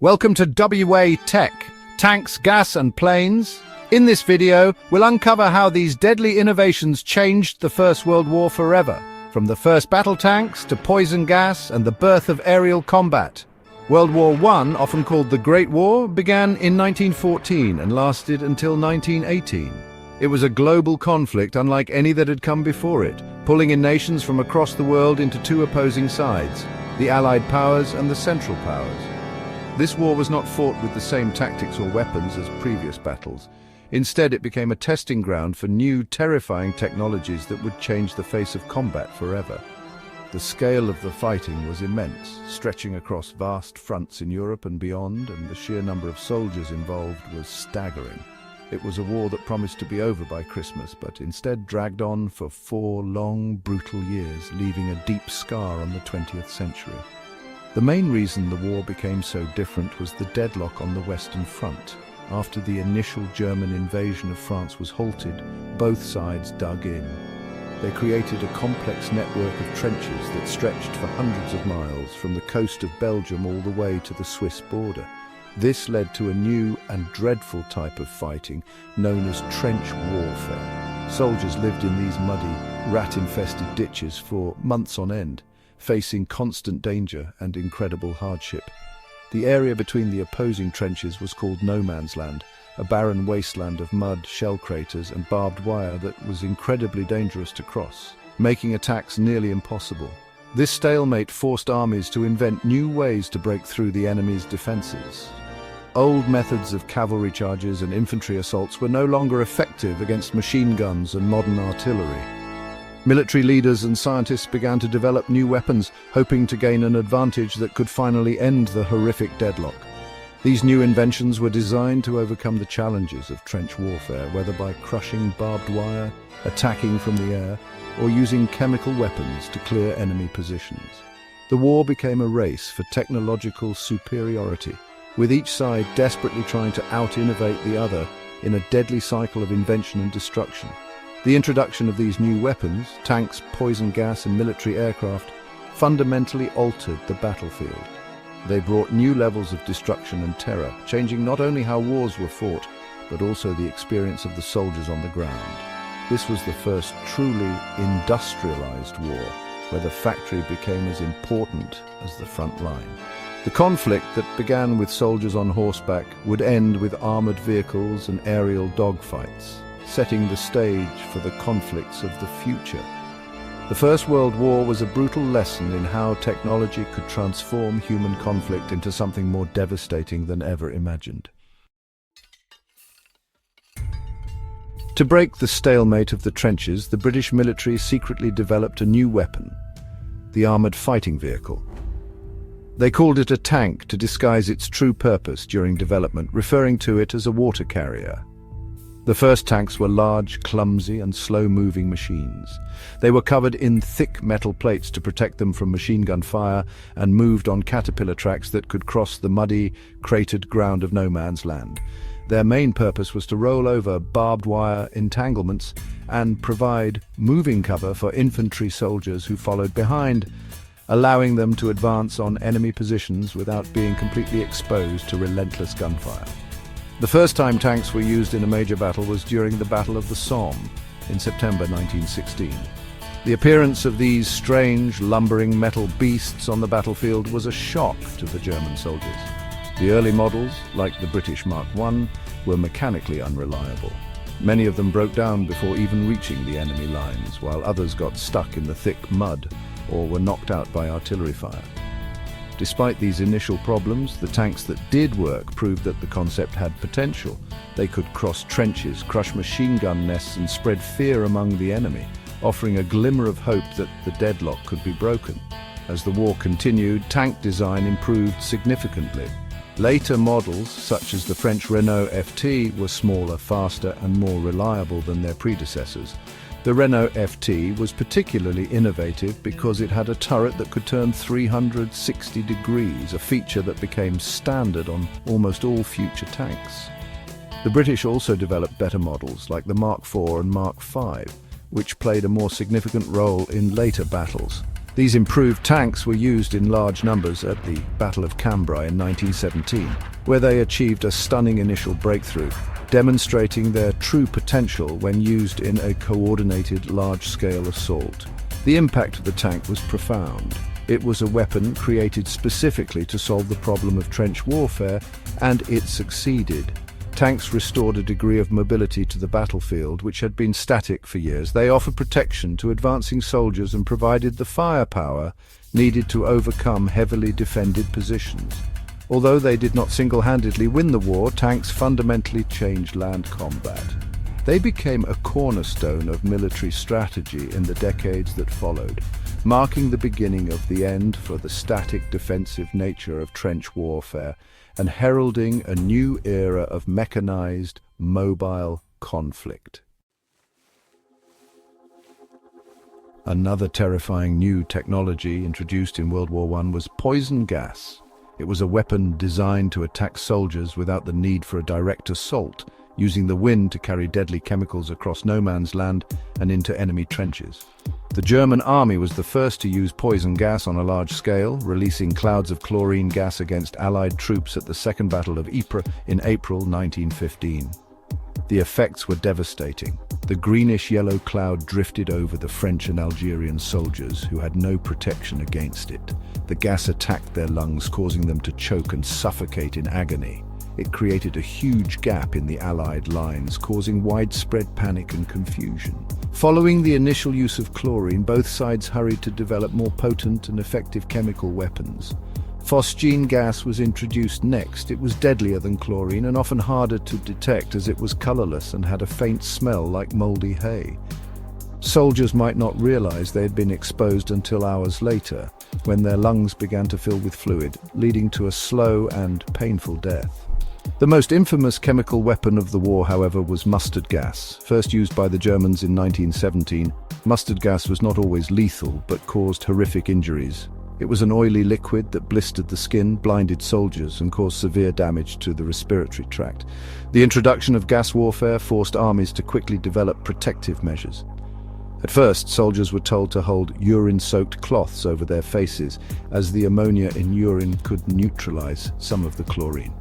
Welcome to WWI Tech, Tanks, Gas and Planes. In this video, we'll uncover how these deadly innovations changed the First World War forever, from the first battle tanks to poison gas and the birth of aerial combat. World War I, often called the Great War, began in 1914 and lasted until 1918. It was a global conflict unlike any that had come before it, pulling in nations from across the world into two opposing sides, the Allied powers and the Central Powers. This war was not fought with the same tactics or weapons as previous battles. Instead, it became a testing ground for new, terrifying technologies that would change the face of combat forever. The scale of the fighting was immense, stretching across vast fronts in Europe and beyond, and the sheer number of soldiers involved was staggering. It was a war that promised to be over by Christmas, but instead dragged on for 4 long, brutal years, leaving a deep scar on the 20th century. The main reason the war became so different was the deadlock on the Western Front. After the initial German invasion of France was halted, both sides dug in. They created a complex network of trenches that stretched for hundreds of miles from the coast of Belgium all the way to the Swiss border. This led to a new and dreadful type of fighting known as trench warfare. Soldiers lived in these muddy, rat-infested ditches for months on end, facing constant danger and incredible hardship. The area between the opposing trenches was called no man's land, a barren wasteland of mud, shell craters and barbed wire that was incredibly dangerous to cross, making attacks nearly impossible. This stalemate forced armies to invent new ways to break through the enemy's defenses. Old methods of cavalry charges and infantry assaults were no longer effective against machine guns and modern artillery. Military leaders and scientists began to develop new weapons, hoping to gain an advantage that could finally end the horrific deadlock. These new inventions were designed to overcome the challenges of trench warfare, whether by crushing barbed wire, attacking from the air, or using chemical weapons to clear enemy positions. The war became a race for technological superiority, with each side desperately trying to out-innovate the other in a deadly cycle of invention and destruction. The introduction of these new weapons, tanks, poison gas and military aircraft, fundamentally altered the battlefield. They brought new levels of destruction and terror, changing not only how wars were fought, but also the experience of the soldiers on the ground. This was the first truly industrialized war, where the factory became as important as the front line. The conflict that began with soldiers on horseback would end with armored vehicles and aerial dogfights, setting the stage for the conflicts of the future. The First World War was a brutal lesson in how technology could transform human conflict into something more devastating than ever imagined. To break the stalemate of the trenches, the British military secretly developed a new weapon, the armored fighting vehicle. They called it a tank to disguise its true purpose during development, referring to it as a water carrier. The first tanks were large, clumsy and slow-moving machines. They were covered in thick metal plates to protect them from machine gun fire and moved on caterpillar tracks that could cross the muddy, cratered ground of no man's land. Their main purpose was to roll over barbed wire entanglements and provide moving cover for infantry soldiers who followed behind, allowing them to advance on enemy positions without being completely exposed to relentless gunfire. The first time tanks were used in a major battle was during the Battle of the Somme in September 1916. The appearance of these strange, lumbering metal beasts on the battlefield was a shock to the German soldiers. The early models, like the British Mark I, were mechanically unreliable. Many of them broke down before even reaching the enemy lines, while others got stuck in the thick mud or were knocked out by artillery fire. Despite these initial problems, the tanks that did work proved that the concept had potential. They could cross trenches, crush machine gun nests and spread fear among the enemy, offering a glimmer of hope that the deadlock could be broken. As the war continued, tank design improved significantly. Later models, such as the French Renault FT, were smaller, faster and more reliable than their predecessors. The Renault FT was particularly innovative because it had a turret that could turn 360 degrees, a feature that became standard on almost all future tanks. The British also developed better models like the Mark IV and Mark V, which played a more significant role in later battles. These improved tanks were used in large numbers at the Battle of Cambrai in 1917, where they achieved a stunning initial breakthrough, demonstrating their true potential when used in a coordinated large-scale assault. The impact of the tank was profound. It was a weapon created specifically to solve the problem of trench warfare, and it succeeded. Tanks restored a degree of mobility to the battlefield which had been static for years. They offered protection to advancing soldiers and provided the firepower needed to overcome heavily defended positions. Although they did not single-handedly win the war, tanks fundamentally changed land combat. They became a cornerstone of military strategy in the decades that followed, marking the beginning of the end for the static defensive nature of trench warfare and heralding a new era of mechanized, mobile conflict. Another terrifying new technology introduced in World War I was poison gas. It was a weapon designed to attack soldiers without the need for a direct assault, using the wind to carry deadly chemicals across no man's land and into enemy trenches. The German army was the first to use poison gas on a large scale, releasing clouds of chlorine gas against Allied troops at the Second Battle of Ypres in April 1915. The effects were devastating. The greenish-yellow cloud drifted over the French and Algerian soldiers who had no protection against it. The gas attacked their lungs, causing them to choke and suffocate in agony. It created a huge gap in the Allied lines, causing widespread panic and confusion. Following the initial use of chlorine, both sides hurried to develop more potent and effective chemical weapons. Phosgene gas was introduced next. It was deadlier than chlorine and often harder to detect as it was colorless and had a faint smell like moldy hay. Soldiers might not realize they had been exposed until hours later, when their lungs began to fill with fluid, leading to a slow and painful death. The most infamous chemical weapon of the war, however, was mustard gas. First used by the Germans in 1917, mustard gas was not always lethal, but caused horrific injuries. It was an oily liquid that blistered the skin, blinded soldiers, and caused severe damage to the respiratory tract. The introduction of gas warfare forced armies to quickly develop protective measures. At first, soldiers were told to hold urine-soaked cloths over their faces, as the ammonia in urine could neutralize some of the chlorine.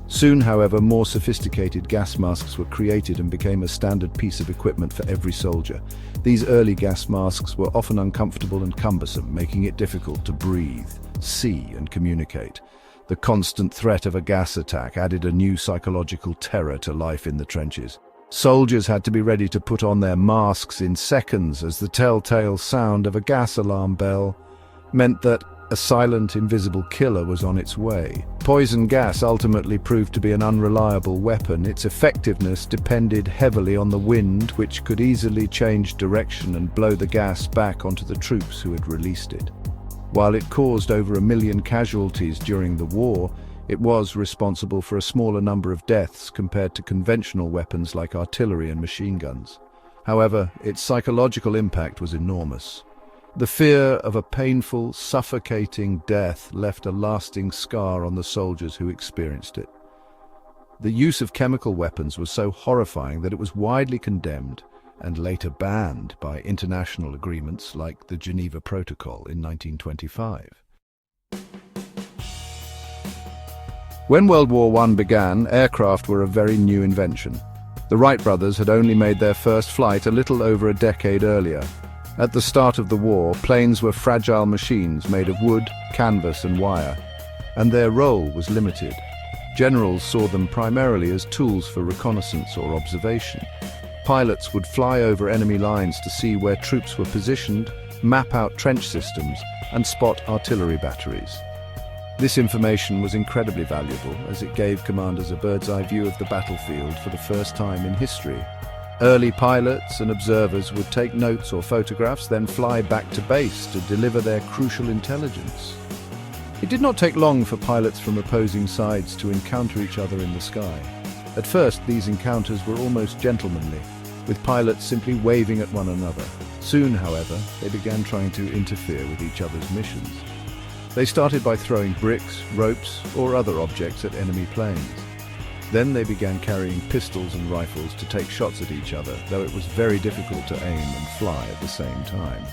Soon, however, more sophisticated gas masks were created and became a standard piece of equipment for every soldier. These early gas masks were often uncomfortable and cumbersome, making it difficult to breathe, see, and communicate. The constant threat of a gas attack added a new psychological terror to life in the trenches. Soldiers had to be ready to put on their masks in seconds, as the telltale sound of a gas alarm bell meant that a silent, invisible killer was on its way. Poison gas ultimately proved to be an unreliable weapon. Its effectiveness depended heavily on the wind, which could easily change direction and blow the gas back onto the troops who had released it. While it caused over 1 million casualties during the war, it was responsible for a smaller number of deaths compared to conventional weapons like artillery and machine guns. However, its psychological impact was enormous. The fear of a painful, suffocating death left a lasting scar on the soldiers who experienced it. The use of chemical weapons was so horrifying that it was widely condemned and later banned by international agreements like the Geneva Protocol in 1925. When World War I began, aircraft were a very new invention. The Wright brothers had only made their first flight a little over a decade earlier. At the start of the war, planes were fragile machines made of wood, canvas, and wire, and their role was limited. Generals saw them primarily as tools for reconnaissance or observation. Pilots would fly over enemy lines to see where troops were positioned, map out trench systems, and spot artillery batteries. This information was incredibly valuable, as it gave commanders a bird's-eye view of the battlefield for the first time in history. Early pilots and observers would take notes or photographs, then fly back to base to deliver their crucial intelligence. It did not take long for pilots from opposing sides to encounter each other in the sky. At first, these encounters were almost gentlemanly, with pilots simply waving at one another. Soon, however, they began trying to interfere with each other's missions. They started by throwing bricks, ropes, or other objects at enemy planes. Then they began carrying pistols and rifles to take shots at each other, though it was very difficult to aim and fly at the same time.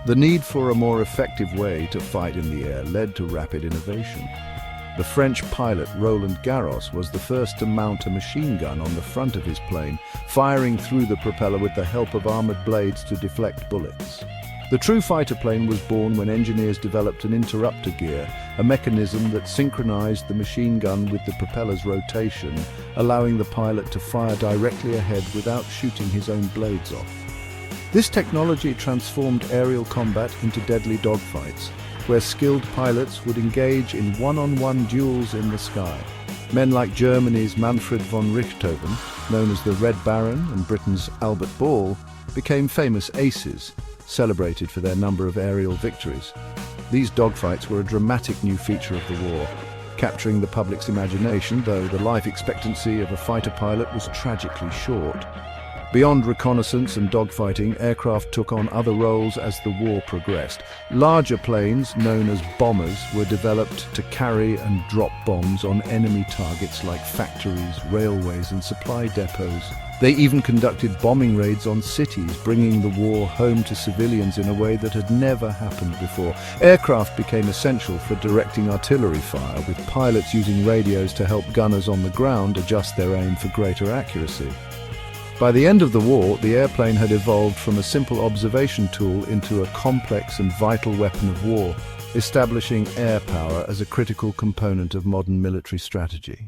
The need for a more effective way to fight in the air led to rapid innovation. The French pilot Roland Garros was the first to mount a machine gun on the front of his plane, firing through the propeller with the help of armored blades to deflect bullets. The true fighter plane was born when engineers developed an interrupter gear, a mechanism that synchronized the machine gun with the propeller's rotation, allowing the pilot to fire directly ahead without shooting his own blades off. This technology transformed aerial combat into deadly dogfights, where skilled pilots would engage in one-on-one duels in the sky. Men like Germany's Manfred von Richthofen, known as the Red Baron, and Britain's Albert Ball, became famous aces, celebrated for their number of aerial victories. These dogfights were a dramatic new feature of the war, capturing the public's imagination, though the life expectancy of a fighter pilot was tragically short. Beyond reconnaissance and dogfighting, aircraft took on other roles as the war progressed. Larger planes, known as bombers, were developed to carry and drop bombs on enemy targets like factories, railways, and supply depots. They even conducted bombing raids on cities, bringing the war home to civilians in a way that had never happened before. Aircraft became essential for directing artillery fire, with pilots using radios to help gunners on the ground adjust their aim for greater accuracy. By the end of the war, the airplane had evolved from a simple observation tool into a complex and vital weapon of war, establishing air power as a critical component of modern military strategy.